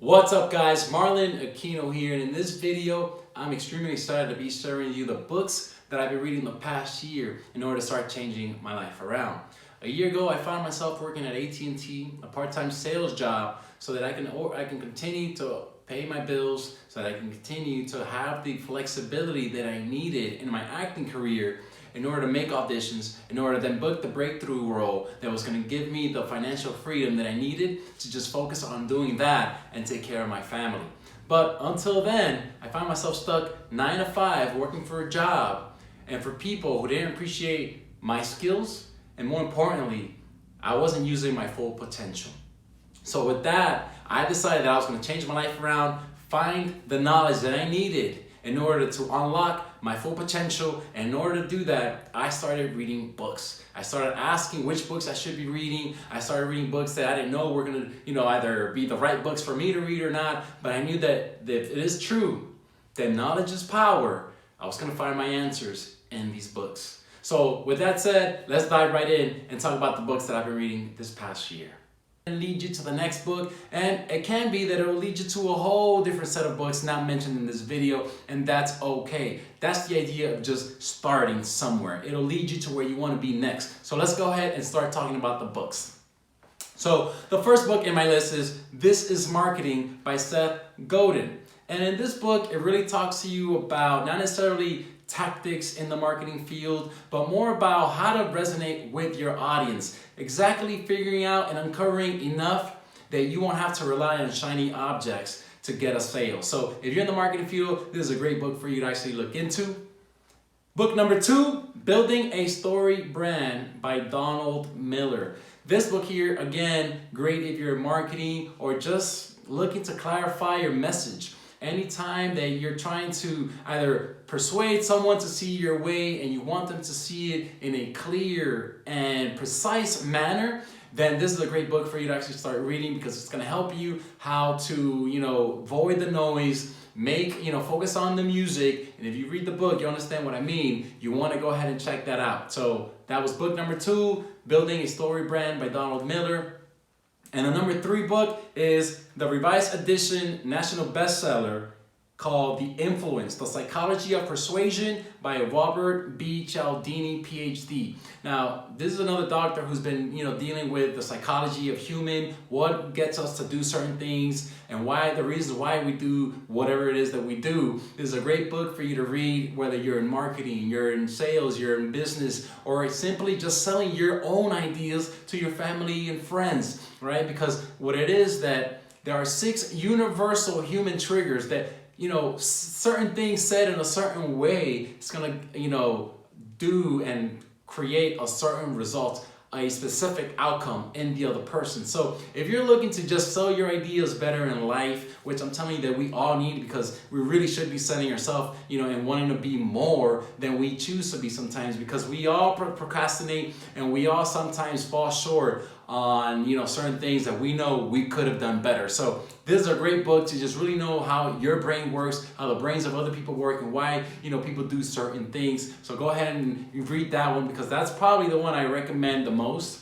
What's up guys, Marlon Aquino here, and in this video I'm extremely excited to be sharing with you the books that I've been reading the past year in order to start changing my life around. A year ago I found myself working at AT&T, a part-time sales job, so that I can continue to pay my bills, so that I can continue to have the flexibility that I needed in my acting career in order to make auditions, in order to then book the breakthrough role that was going to give me the financial freedom that I needed to just focus on doing that and take care of my family. But until then, I found myself stuck 9 to 5 working for a job and for people who didn't appreciate my skills, and more importantly, I wasn't using my full potential. So with that, I decided that I was going to change my life around, find the knowledge that I needed in order to unlock my full potential. And in order to do that, I started reading books. I started asking which books I should be reading. I started reading books that I didn't know were gonna, either be the right books for me to read or not. But I knew that if it is true that knowledge is power, I was gonna find my answers in these books. So with that said, let's dive right in and talk about the books that I've been reading this past year. And lead you to the next book, and it can be that it will lead you to a whole different set of books not mentioned in this video, and that's okay. That's the idea of just starting somewhere. It'll lead you to where you want to be next. So let's go ahead and start talking about the books. So the first book in my list is This is Marketing by Seth Godin. And in this book, it really talks to you about not necessarily tactics in the marketing field, but more about how to resonate with your audience. Exactly figuring out and uncovering enough that you won't have to rely on shiny objects to get a sale. So if you're in the marketing field, this is a great book for you to actually look into. Book number 2, Building a Story Brand by Donald Miller. This book here, again, great if you're in marketing or just looking to clarify your message. Anytime that you're trying to either persuade someone to see your way and you want them to see it in a clear and precise manner, then this is a great book for you to actually start reading, because it's going to help you how to, avoid the noise, focus on the music. And if you read the book, you understand what I mean. You want to go ahead and check that out. So that was book number 2, Building a Story Brand by Donald Miller. And the number 3 book is the revised edition national bestseller called The Influence, The Psychology of Persuasion by Robert B. Cialdini, PH.D. Now, this is another doctor who's been, dealing with the psychology of human, what gets us to do certain things, and the reasons why we do whatever it is that we do. This is a great book for you to read, whether you're in marketing, you're in sales, you're in business, or simply just selling your own ideas to your family and friends, right? Because what it is that there are 6 universal human triggers that certain things said in a certain way, it's going to, do and create a certain result, a specific outcome in the other person. So if you're looking to just sell your ideas better in life, which I'm telling you that we all need, because we really should be setting ourselves, and wanting to be more than we choose to be sometimes, because we all procrastinate and we all sometimes fall short on certain things that we know we could have done better. So this is a great book to just really know how your brain works, how the brains of other people work, and why people do certain things. So go ahead and read that one, because that's probably the one I recommend the most.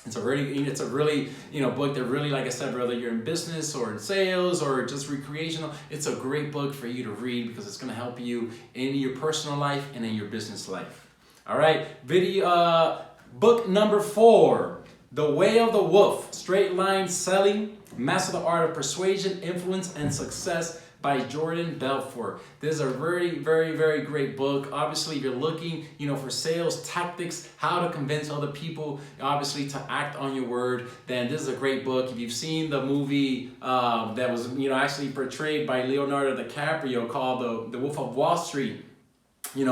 It's a really book that really, like I said, whether you're in business or in sales or just recreational, it's a great book for you to read, because it's going to help you in your personal life and in your business life. All right, book number 4. The Way of the Wolf, Straight Line Selling, Master the Art of Persuasion, Influence, and Success by Jordan Belfort. This is a very, very, very great book. Obviously, if you're looking, for sales tactics, how to convince other people, obviously, to act on your word, then this is a great book. If you've seen the movie that was, actually portrayed by Leonardo DiCaprio called The Wolf of Wall Street, it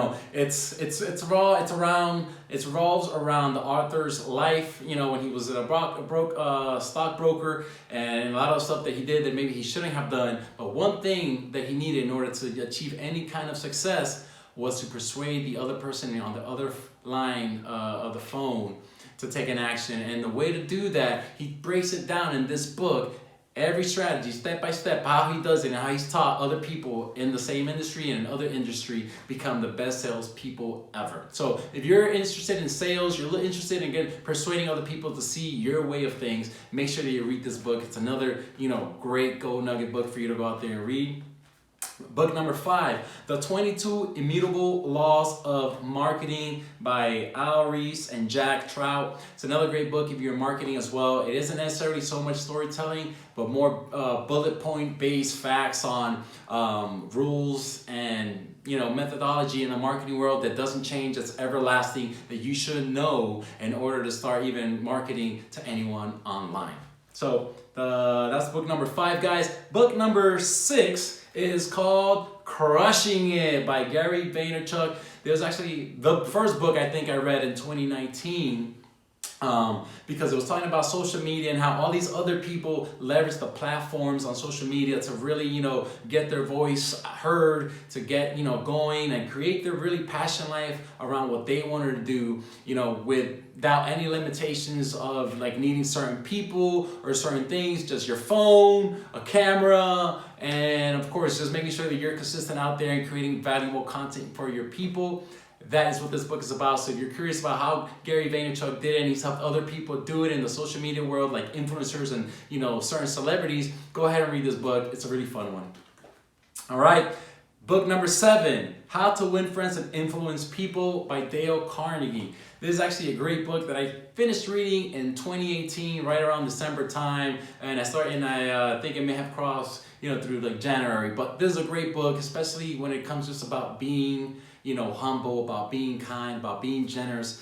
revolves around the author's life, when he was a broke stockbroker, and a lot of stuff that he did that maybe he shouldn't have done. But one thing that he needed in order to achieve any kind of success was to persuade the other person on the other line of the phone to take an action. And the way to do that, he breaks it down in this book every strategy, step by step, how he does it and how he's taught other people in the same industry and in other industry become the best salespeople ever. So if you're interested in sales, you're interested in persuading other people to see your way of things, make sure that you read this book. It's another, great gold nugget book for you to go out there and read. Book number 5, The 22 Immutable Laws of Marketing by Al Ries and Jack Trout. It's another great book if you're in marketing as well. It isn't necessarily so much storytelling, but more bullet point based facts on rules and methodology in the marketing world that doesn't change, that's everlasting, that you should know in order to start even marketing to anyone online. So that's book number 5, guys. Book number 6 is called Crushing It by Gary Vaynerchuk. It was actually the first book I think I read in 2019 because it was talking about social media and how all these other people leverage the platforms on social media to really, get their voice heard, to get, going and create their really passion life around what they wanted to do, without any limitations of like needing certain people or certain things, just your phone, a camera, and of course, just making sure that you're consistent out there and creating valuable content for your people. That is what this book is about. So if you're curious about how Gary Vaynerchuk did it and he's helped other people do it in the social media world, like influencers and, certain celebrities, go ahead and read this book. It's a really fun one. All right. Book number 7, How to Win Friends and Influence People by Dale Carnegie. This is actually a great book that I finished reading in 2018, right around December time. And I think it may have crossed, through like January. But this is a great book, especially when it comes just about being humble, about being kind, about being generous.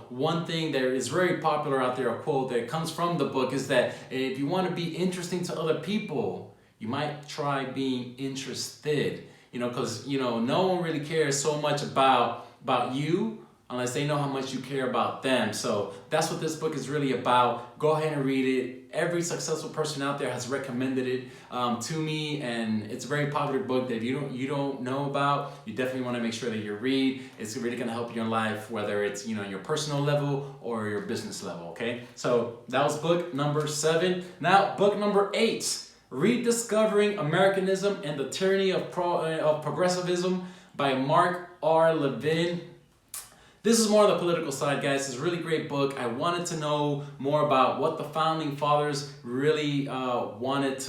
One thing that is very popular out there, a quote that comes from the book, is that if you want to be interesting to other people, you might try being interested, because, no one really cares so much about you unless they know how much you care about them. So that's what this book is really about. Go ahead and read it. Every successful person out there has recommended it to me, and it's a very popular book that if you don't know about, you definitely want to make sure that you read. It's really going to help you in life, whether it's your personal level or your business level. Okay, so that was book number 7. Now book number 8, Rediscovering Americanism and the Tyranny of Progressivism by Mark R. Levin. This is more on the political side, guys. It's a really great book. I wanted to know more about what the founding fathers really wanted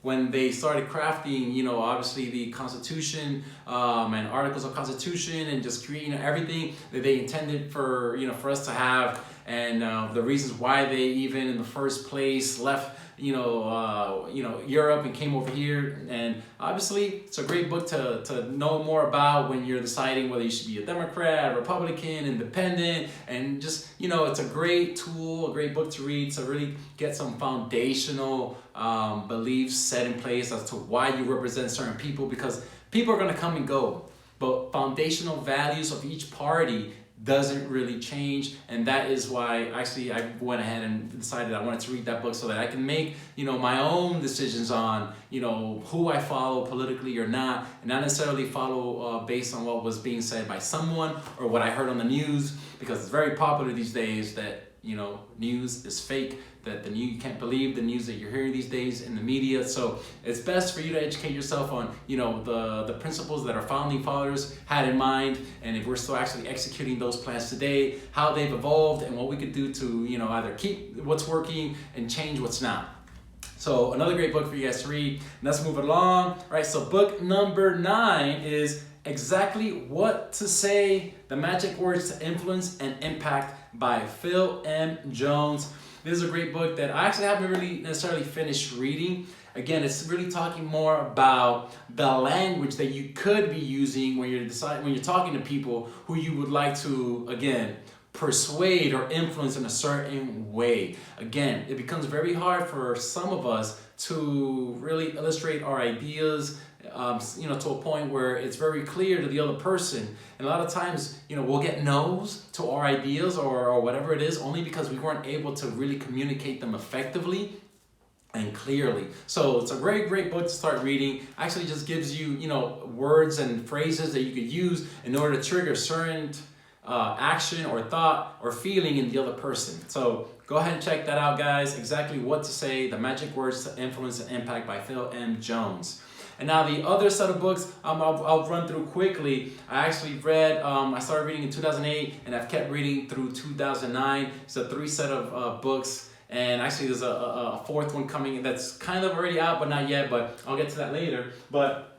when they started crafting, obviously the Constitution and Articles of Constitution and just creating everything that they intended for, for us to have, and the reasons why they even in the first place left Europe and came over here. And obviously it's a great book to know more about when you're deciding whether you should be a Democrat, Republican, Independent, and just, it's a great tool, a great book to read to really get some foundational beliefs set in place as to why you represent certain people, because people are going to come and go, but foundational values of each party doesn't really change. And that is why actually I went ahead and decided I wanted to read that book so that I can make my own decisions on who I follow politically or not, and not necessarily follow based on what was being said by someone or what I heard on the news, because it's very popular these days that news is fake, that you can't believe the news that you're hearing these days in the media. So it's best for you to educate yourself on, the principles that our founding fathers had in mind, and if we're still actually executing those plans today, how they've evolved, and what we could do to, either keep what's working and change what's not. So another great book for you guys to read. Let's move along. All right, so book number 9 is Exactly What to Say, The Magic Words to Influence and Impact by Phil M. Jones. This is a great book that I actually haven't really necessarily finished reading. Again, it's really talking more about the language that you could be using when you're talking to people who you would like to, again, persuade or influence in a certain way. Again, it becomes very hard for some of us to really illustrate our ideas to a point where it's very clear to the other person. And a lot of times, we'll get no's to our ideas or whatever it is, only because we weren't able to really communicate them effectively and clearly. So it's a great book to start reading. Actually just gives you, words and phrases that you could use in order to trigger certain action or thought or feeling in the other person. So go ahead and check that out, guys. Exactly What to Say, The Magic Words to Influence and Impact by Phil M. Jones. And now the other set of books I'll run through quickly. I actually read, I started reading in 2008 and I've kept reading through 2009. It's a 3 set of books. And actually there's a 4th one coming that's kind of already out, but not yet, but I'll get to that later. But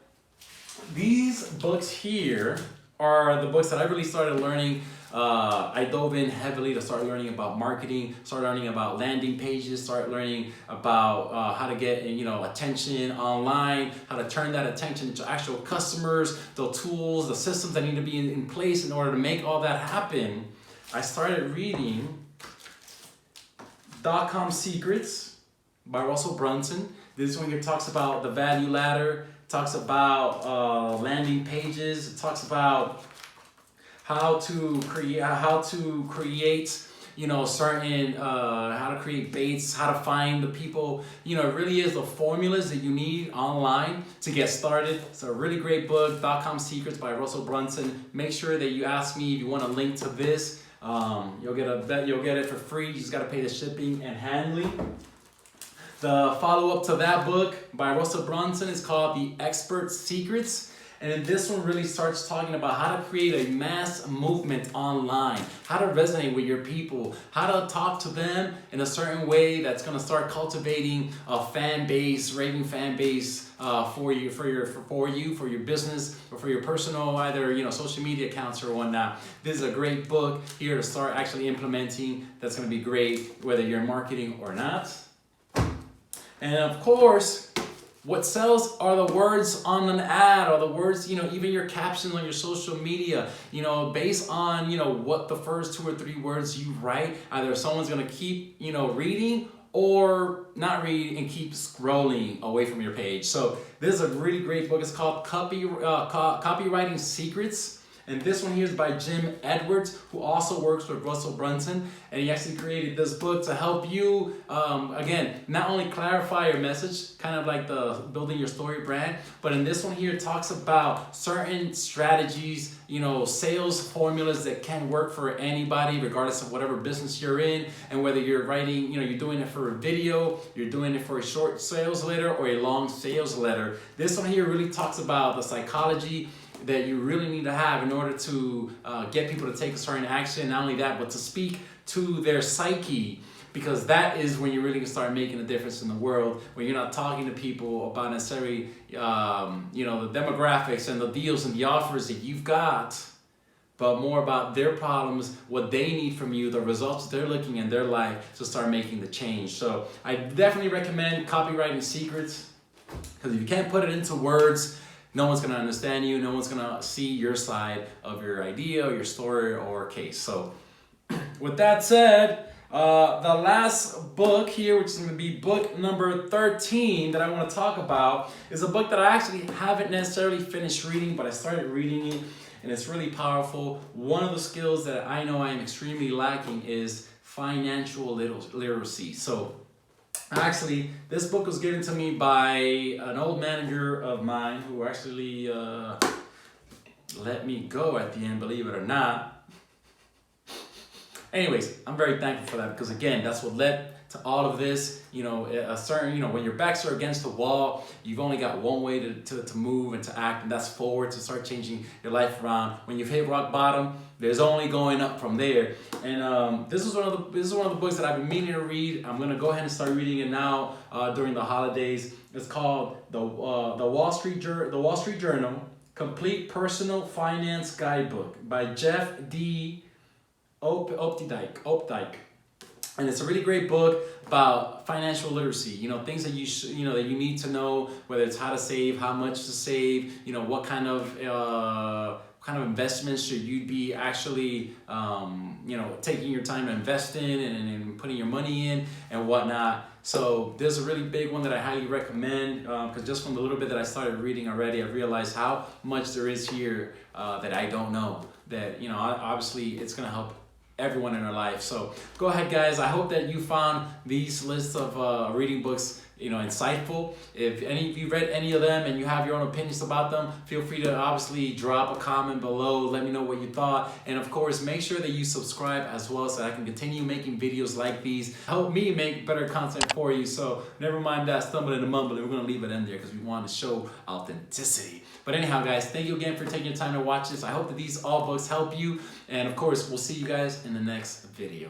these books here are the books that I really started learning. I dove in heavily to start learning about marketing, start learning about landing pages, start learning about how to get attention online, how to turn that attention into actual customers, the tools, the systems that need to be in place in order to make all that happen. I started reading .com Secrets by Russell Brunson. This one here talks about the value ladder, talks about landing pages, it talks about how to create certain how to create baits, how to find the people. It really is the formulas that you need online to get started. It's a really great book, .com Secrets by Russell Brunson. Make sure that you ask me if you want a link to this. You'll get it for free. You just got to pay the shipping and handling. The follow-up to that book by Russell Brunson is called The Expert Secrets. And then this one really starts talking about how to create a mass movement online, how to resonate with your people, how to talk to them in a certain way that's going to start cultivating a fan base, raving fan base for your business or for your personal either social media accounts or whatnot. This is a great book here to start actually implementing. That's going to be great whether you're in marketing or not. And of course, what sells are the words on an ad, or the words, even your captions on your social media, based on, what the first 2 or 3 words you write. Either someone's going to keep, reading or not read and keep scrolling away from your page. So this is a really great book. It's called Copywriting Secrets. And this one here is by Jim Edwards, who also works with Russell Brunson. And he actually created this book to help you, again, not only clarify your message, kind of like the building your story brand, but in this one here, it talks about certain strategies, sales formulas that can work for anybody, regardless of whatever business you're in. And whether you're writing, you're doing it for a video, you're doing it for a short sales letter or a long sales letter. This one here really talks about the psychology that you really need to have in order to get people to take a certain action. Not only that, but to speak to their psyche, because that is when you really can start making a difference in the world, when you're not talking to people about necessarily the demographics and the deals and the offers that you've got, but more about their problems, what they need from you, the results they're looking in their life to start making the change. So I definitely recommend Copywriting Secrets, because if you can't put it into words, no one's going to understand you. No one's going to see your side of your idea, or your story, or case. So with that said, the last book here, which is going to be book number 13 that I want to talk about, is a book that I actually haven't necessarily finished reading, but I started reading it, and it's really powerful. One of the skills that I know I am extremely lacking is financial literacy. So actually, this book was given to me by an old manager of mine who actually let me go at the end, believe it or not. Anyways, I'm very thankful for that, because again, that's what led to all of this. When your backs are against the wall, you've only got one way to move and to act, and that's forward, to start changing your life around. When you've hit rock bottom, there's only going up from there. And this is one of the books that I've been meaning to read. I'm gonna go ahead and start reading it now during the holidays. It's called the Wall Street Journal Complete Personal Finance Guidebook by Jeff D. Opdyke. And it's a really great book about financial literacy. Things that that you need to know, whether it's how to save, how much to save, what kind of investments should you be actually, taking your time to invest in and putting your money in and whatnot. So there's a really big one that I highly recommend, because just from the little bit that I started reading already, I realized how much there is here that I don't know. That, obviously it's going to help everyone in our life. So go ahead, guys. I hope that you found these lists of reading books insightful. If you read any of them and you have your own opinions about them, feel free to obviously drop a comment below. Let me know what you thought. And of course, make sure that you subscribe as well so I can continue making videos like these. Help me make better content for you. So never mind that stumbling and mumbling. We're going to leave it in there because we want to show authenticity. But anyhow, guys, thank you again for taking your time to watch this. I hope that these all books help you. And of course, we'll see you guys in the next video.